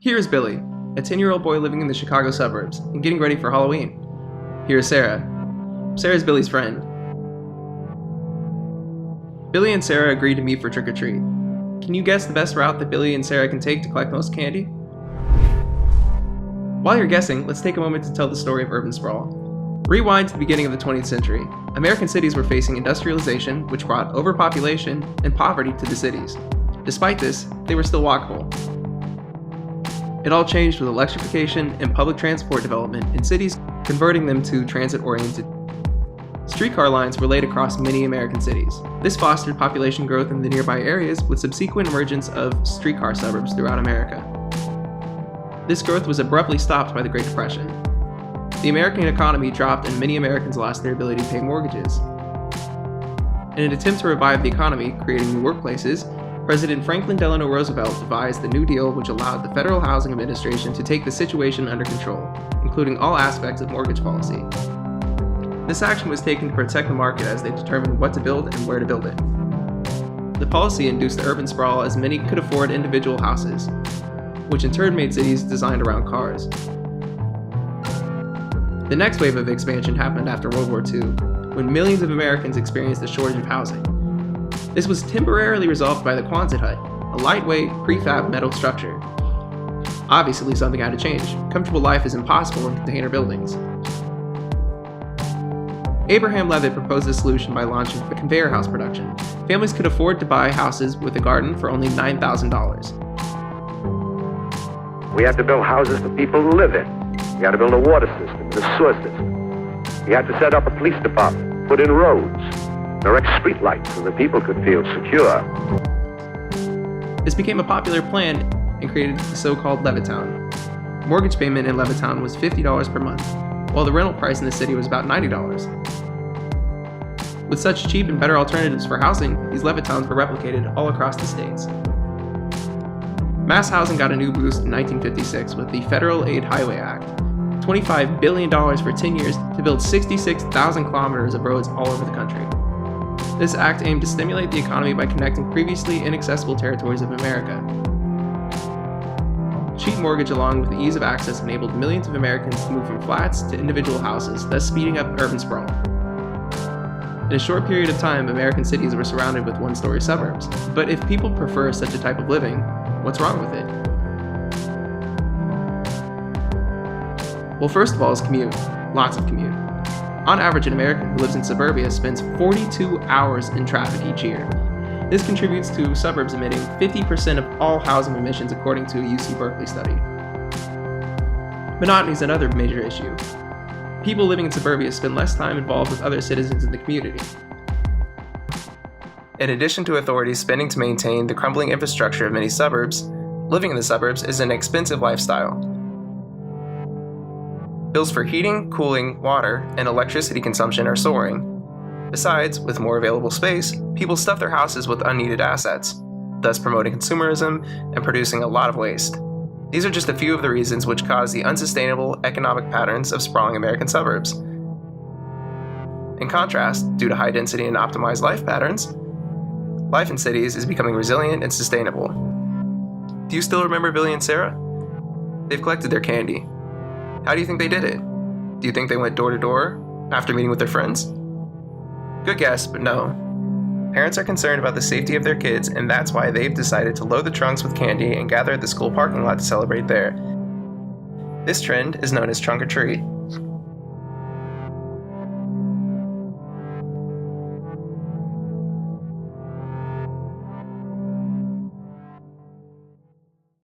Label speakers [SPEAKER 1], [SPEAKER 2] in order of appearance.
[SPEAKER 1] Here's Billy, a 10-year-old boy living in the Chicago suburbs and getting ready for Halloween. Here's Sarah. Sarah's Billy's friend. Billy and Sarah agreed to meet for trick-or-treat. Can you guess the best route that Billy and Sarah can take to collect most candy? While you're guessing, let's take a moment to tell the story of urban sprawl. Rewind to the beginning of the 20th century. American cities were facing industrialization, which brought overpopulation and poverty to the cities. Despite this, they were still walkable. It all changed with electrification and public transport development in cities, converting them to transit-oriented. Streetcar lines were laid across many American cities. This fostered population growth in the nearby areas with subsequent emergence of streetcar suburbs throughout America. This growth was abruptly stopped by the Great Depression. The American economy dropped and many Americans lost their ability to pay mortgages. In an attempt to revive the economy, creating new workplaces, President Franklin Delano Roosevelt devised the New Deal, which allowed the Federal Housing Administration to take the situation under control, including all aspects of mortgage policy. This action was taken to protect the market as they determined what to build and where to build it. The policy induced urban sprawl as many could afford individual houses, which in turn made cities designed around cars. The next wave of expansion happened after World War II, when millions of Americans experienced a shortage of housing. This was temporarily resolved by the Quonset hut, a lightweight, prefab metal structure. Obviously, something had to change. Comfortable life is impossible in container buildings. Abraham Levitt proposed a solution by launching conveyor house production. Families could afford to buy houses with a garden for only $9,000.
[SPEAKER 2] We had to build houses for people to live in. We had to build a water system and a sewer system. We had to set up a police department, put in roads, erect streetlights so that people could feel secure.
[SPEAKER 1] This became a popular plan and created the so-called Levittown. Mortgage payment in Levittown was $50 per month, while the rental price in the city was about $90. With such cheap and better alternatives for housing, these Levittowns were replicated all across the states. Mass housing got a new boost in 1956 with the Federal Aid Highway Act, $25 billion for 10 years to build 66,000 kilometers of roads all over the country. This act aimed to stimulate the economy by connecting previously inaccessible territories of America. Cheap mortgage along with the ease of access enabled millions of Americans to move from flats to individual houses, thus speeding up urban sprawl. In a short period of time, American cities were surrounded with one-story suburbs. But if people prefer such a type of living, what's wrong with it? Well, first of all is commute. Lots of commute. On average, an American who lives in suburbia spends 42 hours in traffic each year. This contributes to suburbs emitting 50% of all housing emissions according to a UC Berkeley study. Monotony is another major issue. People living in suburbia spend less time involved with other citizens in the community. In addition to authorities spending to maintain the crumbling infrastructure of many suburbs, living in the suburbs is an expensive lifestyle. Bills for heating, cooling, water, and electricity consumption are soaring. Besides, with more available space, people stuff their houses with unneeded assets, thus promoting consumerism and producing a lot of waste. These are just a few of the reasons which cause the unsustainable economic patterns of sprawling American suburbs. In contrast, due to high density and optimized life patterns, life in cities is becoming resilient and sustainable. Do you still remember Billy and Sarah? They've collected their candy. How do you think they did it? Do you think they went door to door after meeting with their friends? Good guess, but no. Parents are concerned about the safety of their kids, and that's why they've decided to load the trunks with candy and gather at the school parking lot to celebrate there. This trend is known as trunk or treat.